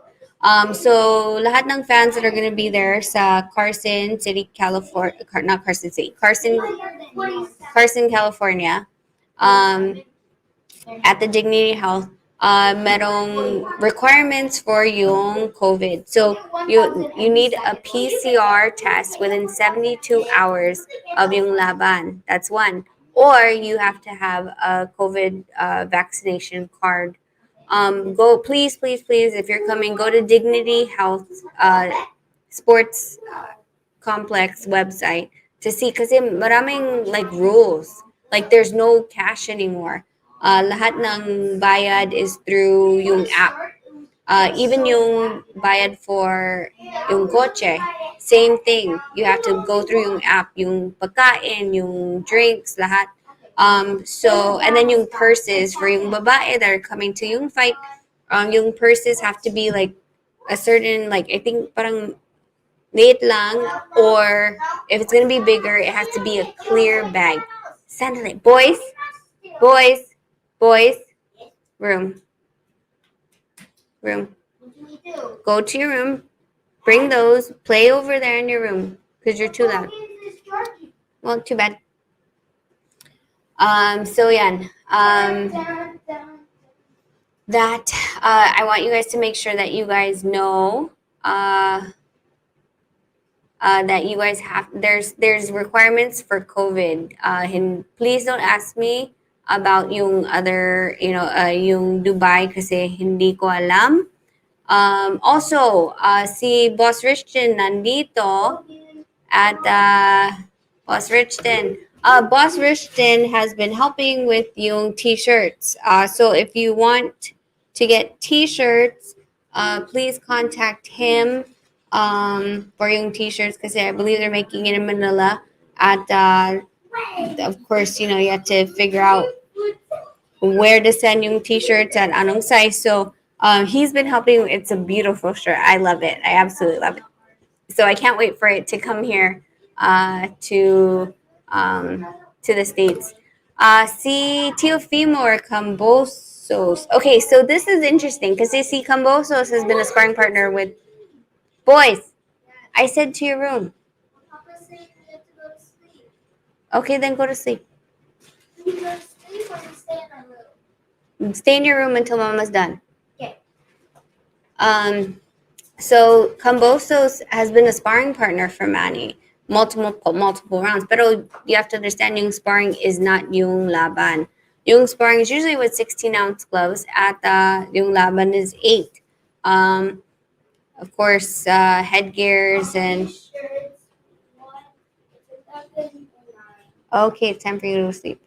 So, lahat ng fans that are gonna be there sa Carson City, California, not Carson City, Carson, California, at the Dignity Health, merong requirements for yung COVID. So, you need a PCR test within 72 hours of yung laban. That's one. Or you have to have a COVID vaccination card. Go, please, if you're coming, go to Dignity Health Sports Complex website to see, kasi maraming like rules. Like there's no cash anymore. Lahat ng bayad is through yung app. Even yung bayad for yung kotse, same thing. You have to go through yung app, yung pagkain, yung drinks, lahat. So, and then yung purses for yung babae that are coming to yung fight, yung purses have to be like a certain, like, I think parang liit lang, or if it's gonna be bigger, it has to be a clear bag. Sandali, boys, room. Go to your room, bring those, play over there in your room, because you're too loud. Well, too bad. So yan. That I want you guys to make sure that you guys know that you guys have there's requirements for COVID. And please don't ask me about yung other, yung Dubai kasi hindi ko alam. Also, si Boss Richton nandito at Boss Richton. Boss Richton has been helping with yung t-shirts. So if you want to get t-shirts, please contact him for yung t-shirts kasi I believe they're making it in Manila. At of course, you have to figure out where to send yung t-shirts at anong size. So he's been helping. It's a beautiful shirt. I love it. I absolutely love it. So I can't wait for it to come here to the States. Si Teofimo or Cambosos. Okay, so this is interesting because si Cambosos has been a sparring partner with boys. I said to your room. Okay, then go to sleep. Stay in your room until Mama's done. Okay. So Cambosos has been a sparring partner for Manny multiple rounds. Pero you have to understand, yung sparring is not yung laban. Yung sparring is usually with 16-ounce gloves. At yung laban is 8. Of course, headgears and. Okay, it's time for you to sleep.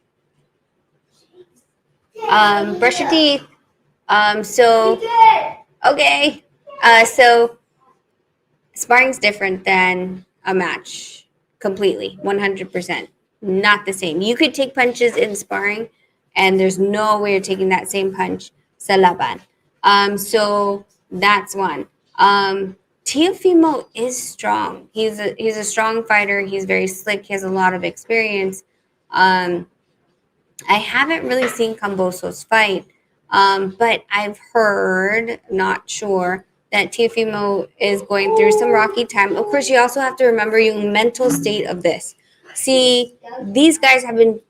Brush your teeth. So okay. So sparring's different than a match. Completely. 100%. Not the same. You could take punches in sparring, and there's no way you're taking that same punch sa laban. So that's one. Teofimo is strong. He's a strong fighter. He's very slick. He has a lot of experience. I haven't really seen Cambosos fight, but I've heard, not sure, that Teofimo is going through some rocky time. Of course, you also have to remember your mental state of this. See, these guys have been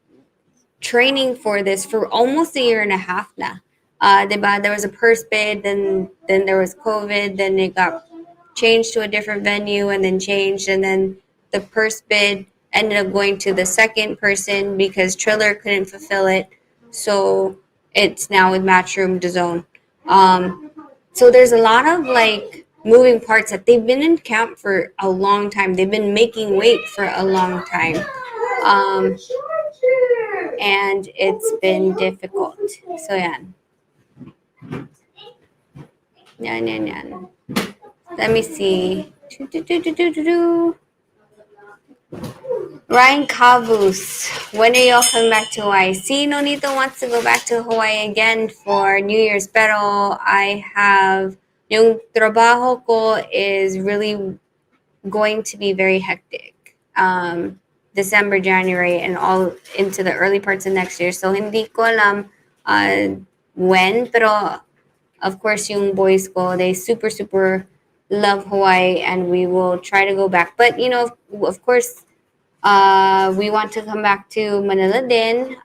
training for this for almost a year and a half na. Diba? There was a purse bid, then there was COVID, then it got changed to a different venue and then changed, and then the purse bid ended up going to the second person because Triller couldn't fulfill it. So it's now with Matchroom DAZN. So there's a lot of like moving parts that they've been in camp for a long time. They've been making weight for a long time. And it's been difficult. So yan. Yan. Let me see. Ryan Cavus, when are y'all coming back to Hawaii? See, Nonito wants to go back to Hawaii again for New Year's, pero I have, yung trabaho ko is really going to be very hectic. December, January, and all into the early parts of next year. So hindi ko alam when, pero of course yung boys ko, they super love Hawaii, and we will try to go back. But you know, of course, we want to come back to Manila din.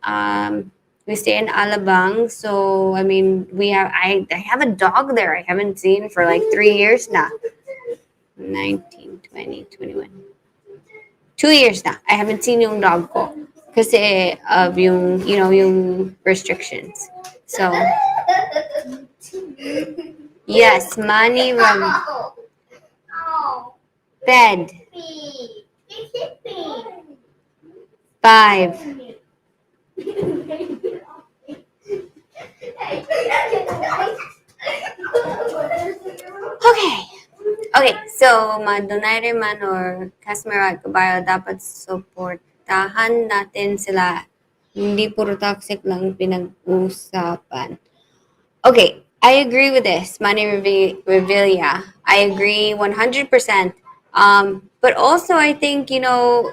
We stay in Alabang, so I mean, I have a dog there I haven't seen for like 3 years now. 19, 20, 21. 2 years na. I haven't seen yung dog ko kasi of yung, you know, yung restrictions. So, yes, Manny bed. 5. Okay, so Donaire man or customer at kabayo, dapat supportahan natin sila. Hindi puro toxic lang pinag-usapan. Okay, I agree with this, Manny Revilla. I agree 100%. But also, I think, you know,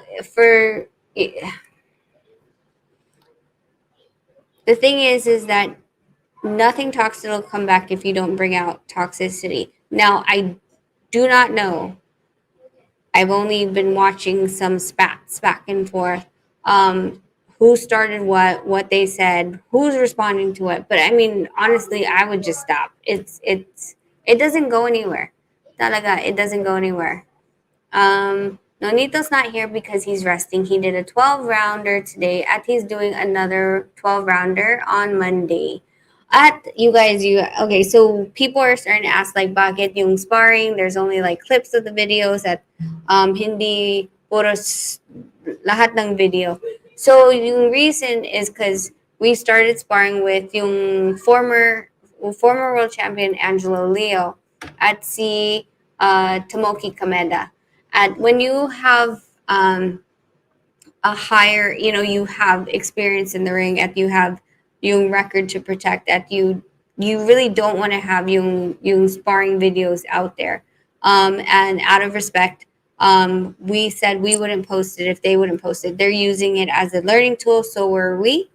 the thing is that nothing toxic will come back if you don't bring out toxicity. Now, I do not know. I've only been watching some spats back and forth. Who started what they said, who's responding to it. But I mean, honestly, I would just stop. It doesn't go anywhere. Talaga, it doesn't go anywhere. Nonito's not here because he's resting. He did a 12-rounder today. He's doing another 12-rounder on Monday. Okay, so people are starting to ask like, bakit yung sparring? There's only like clips of the videos at hindi puros lahat ng video. So yung reason is because we started sparring with yung former world champion Angelo Leo at si Tomoki Kameda. When you have a higher, you know, you have experience in the ring, you have yung record to protect, you really don't want to have yung sparring videos out there. And out of respect, we said we wouldn't post it if they wouldn't post it. They're using it as a learning tool, so were we.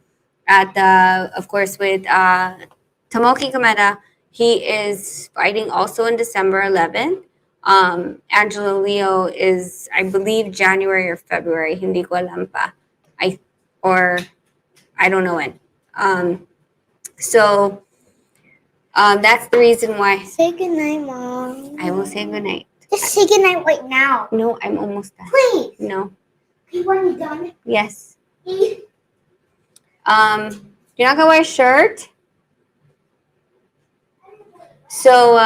Of course, with Tomoki Kameda, he is fighting also on December 11th. Angelo Leo is, I believe, January or February. Hindi ko alam pa. I don't know when. So that's the reason why. Say goodnight, Mom. I will say goodnight. Just say goodnight right now. No, I'm almost done. Please. No. You want me done? Yes. You're not gonna wear a shirt? So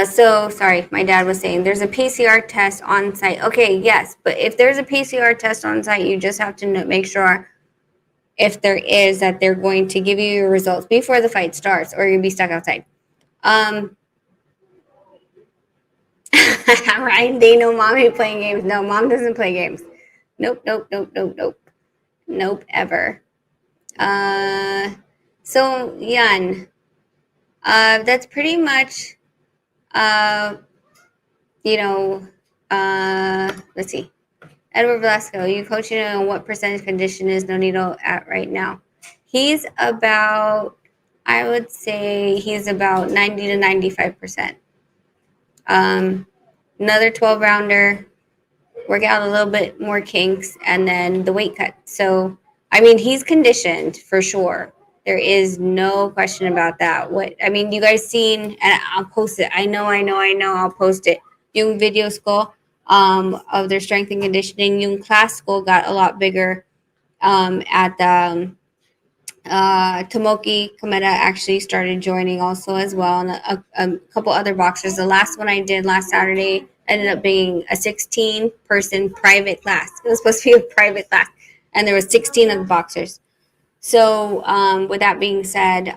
so sorry, my dad was saying there's a PCR test on site. Okay, yes, but if there's a PCR test on site, you just have to make sure, if there is, that they're going to give you your results before the fight starts, or you'll be stuck outside. Right? They know mommy playing games. No, mom doesn't play games. Nope, ever. So yan. That's pretty much. Let's see. Edward Velasco, you coaching on what percentage condition is Nonito at right now? He's about, I would say he's about 90 to 95%. Another 12-rounder. work out a little bit more kinks, and then the weight cut. So, I mean, he's conditioned for sure. There is no question about that. What I mean, you guys seen, and I'll post it. I know. I'll post it. Yung video school of their strength and conditioning. Yung class school got a lot bigger at the Tomoki Komeda actually started joining also as well, and a couple other boxers. The last one I did last Saturday ended up being a 16-person private class. It was supposed to be a private class, and there was 16 of the boxers. So, with that being said,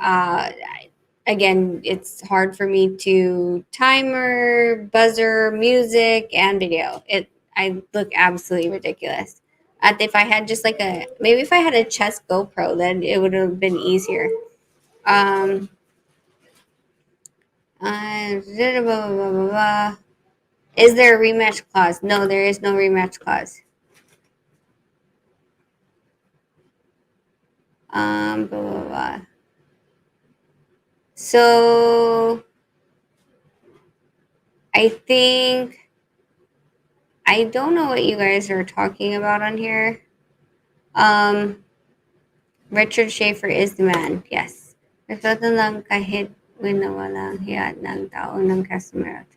again, it's hard for me to timer, buzzer, music, and video. I look absolutely ridiculous. If I had just like maybe if I had a chest GoPro, then it would have been easier. Um, blah, blah, blah, blah, blah. Is there a rematch clause? No, there is no rematch clause. Blah, blah, blah. So I think I don't know what you guys are talking about on here. Richard Schaefer is the man. Yes. Respeto lang kahit winawalang hiya ng tao ng customer.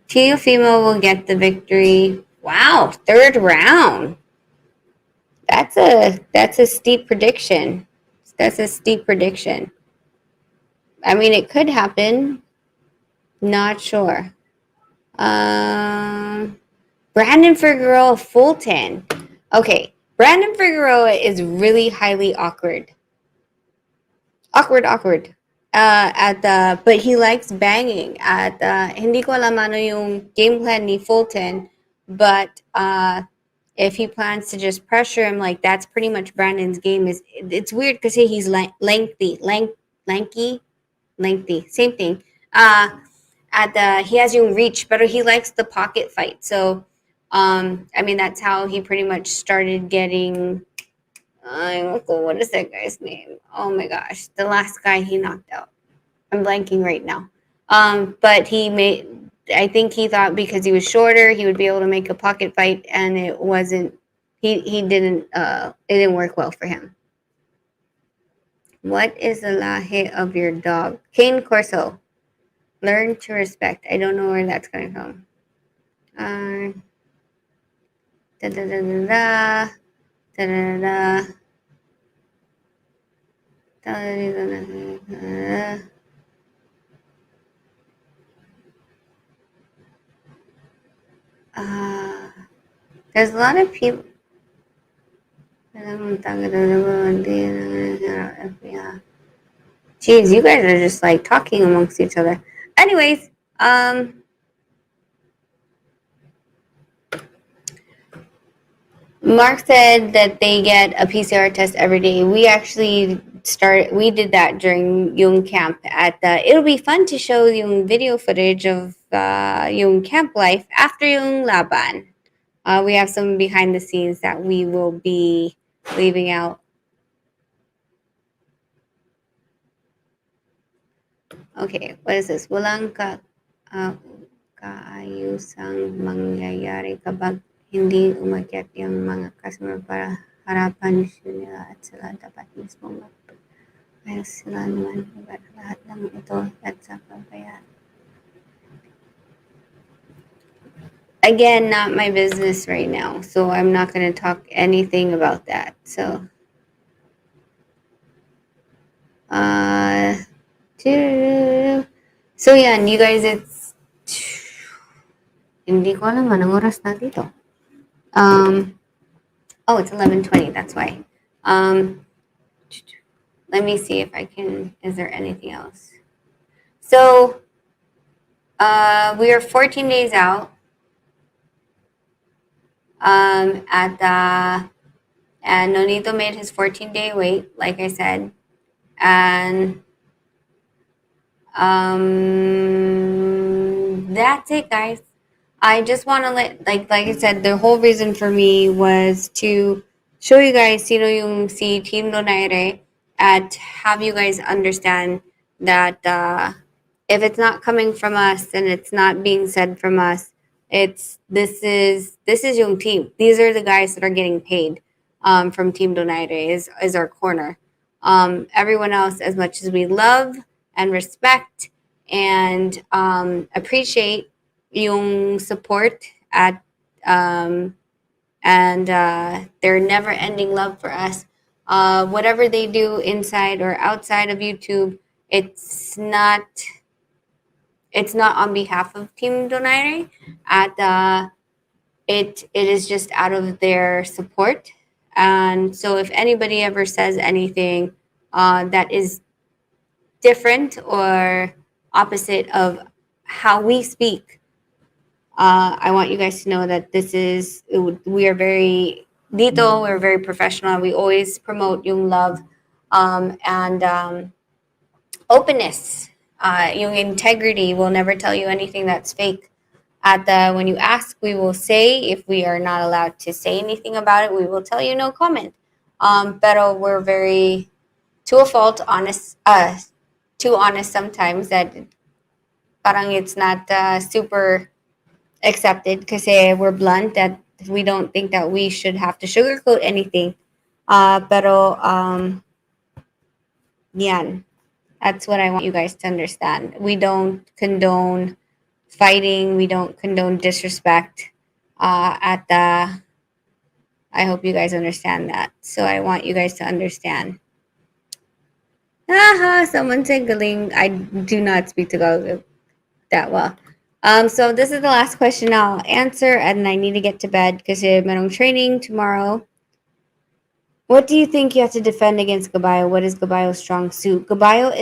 Teofimo will get the victory. Wow, third round. That's a steep prediction. That's a steep prediction. I mean, it could happen. Not sure. Brandon Figueroa Fulton. Okay, Brandon Figueroa is really highly awkward. Awkward. But he likes banging. Hindi ko alam ano yung game plan ni Fulton, but if he plans to just pressure him, like that's pretty much Brandon's game. It's weird because he's lengthy, same thing. He has yung reach, but he likes the pocket fight. So, I mean that's how he pretty much started getting. What is that guy's name? Oh my gosh, the last guy he knocked out. I'm blanking right now. But I think he thought because he was shorter, he would be able to make a pocket fight, and it wasn't. He didn't. It didn't work well for him. What is the lahi of your dog? Cane Corso. Learn to respect. I don't know where that's coming from. Da da da da da. Da-da-da. There's a lot of people. Jeez, you guys are just like talking amongst each other. Anyways, Mark said that they get a PCR test every day. We actually we did that during yung camp it'll be fun to show yung video footage of yung camp life after yung laban. We have some behind the scenes that we will be leaving out. Okay, what is this? Walang kaayusang mangyayari kapag hindi umakyat yung mga customer para harapan nila at sila dapat mismo ayos sila naman lahat ng ito at sa pabayaan. Again, not my business right now, so I'm not going to talk anything about that. So, so yeah, you guys, it's hindi ko alam anong oras na dito. Oh, it's 11:20. That's why. Let me see if I can. Is there anything else? So, we are 14 days out. And Nonito made his 14-day wait, like I said, and that's it, guys. I just want to like I said, the whole reason for me was to show you guys, yung si Team Donaire, and have you guys understand that if it's not coming from us and it's not being said from us, This is yung team. These are the guys that are getting paid from Team Donaire is our corner. Everyone else, as much as we love and respect and appreciate yung support at and their never ending love for us. Whatever they do inside or outside of YouTube, it's not on behalf of Team Donaire. It is just out of their support. And so if anybody ever says anything that is different or opposite of how we speak, I want you guys to know that we are very dito, we're very professional. We always promote yung love and openness, yung integrity. We'll never tell you anything that's fake. When you ask, we will say. If we are not allowed to say anything about it, we will tell you no comment. Pero we're very, to a fault, honest, too honest sometimes that parang it's not super accepted because we're blunt that we don't think that we should have to sugarcoat anything. Pero yan, that's what I want you guys to understand. We don't condone fighting. We don't condone disrespect. I hope you guys understand that. So I want you guys to understand. Someone said galing. I do not speak Tagalog that well. So this is the last question I'll answer, and I need to get to bed because merong training tomorrow. What do you think you have to defend against Gabayo? What is Gabayo's strong suit? Gabayo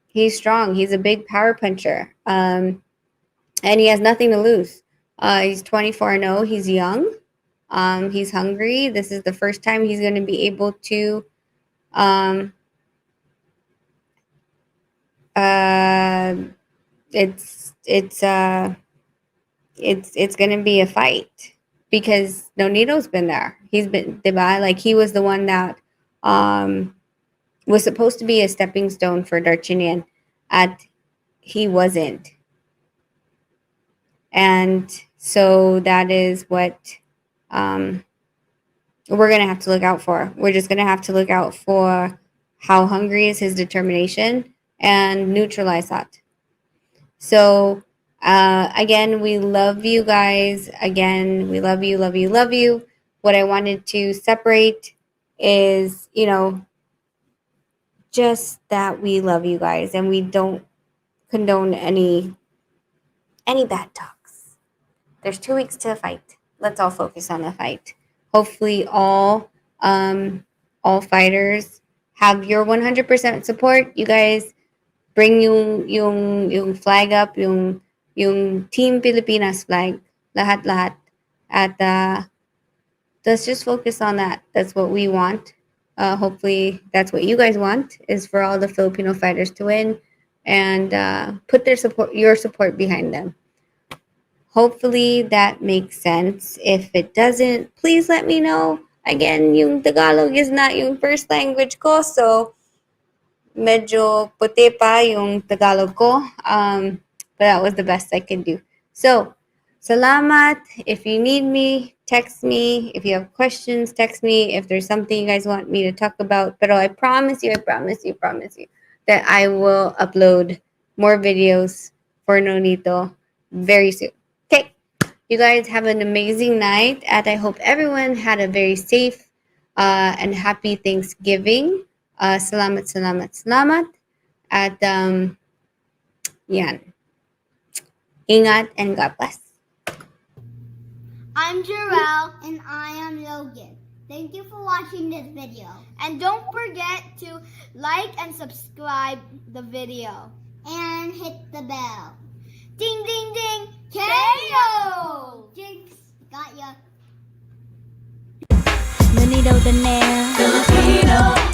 he's strong. He's a big power puncher. And he has nothing to lose. He's 24-0. He's young. He's hungry. This is the first time he's going to be able to it's going to be a fight because Nonito's been there. He's been, diba? Like he was the one that was supposed to be a stepping stone for Darchinian. He wasn't. And so that is what we're going to have to look out for. We're just going to have to look out for how hungry is his determination and neutralize that. So, again, we love you guys. Again, we love you, love you, love you. What I wanted to separate is, just that we love you guys and we don't condone any bad talks. There's 2 weeks to fight. Let's all focus on the fight. Hopefully all fighters have your 100% support. You guys bring yung flag up, yung Team Pilipinas flag, lahat. At let's just focus on that. That's what we want. Hopefully that's what you guys want, is for all the Filipino fighters to win and put your support behind them. Hopefully that makes sense. If it doesn't, please let me know. Again, yung Tagalog is not yung first language ko, so medyo puti pa yung Tagalog ko. But that was the best I could do. So, salamat. If you need me, text me. If you have questions, text me. If there's something you guys want me to talk about. Pero I promise you that I will upload more videos for Nonito very soon. Okay. You guys have an amazing night. And I hope everyone had a very safe and happy Thanksgiving. Salamat. At yan. Ingat and God bless. I'm Jarrell. And I am Logan. Thank you for watching this video. And don't forget to like and subscribe the video. And hit the bell. Ding, ding, ding. KO! Jinx. Got ya. Donaire. Filipino.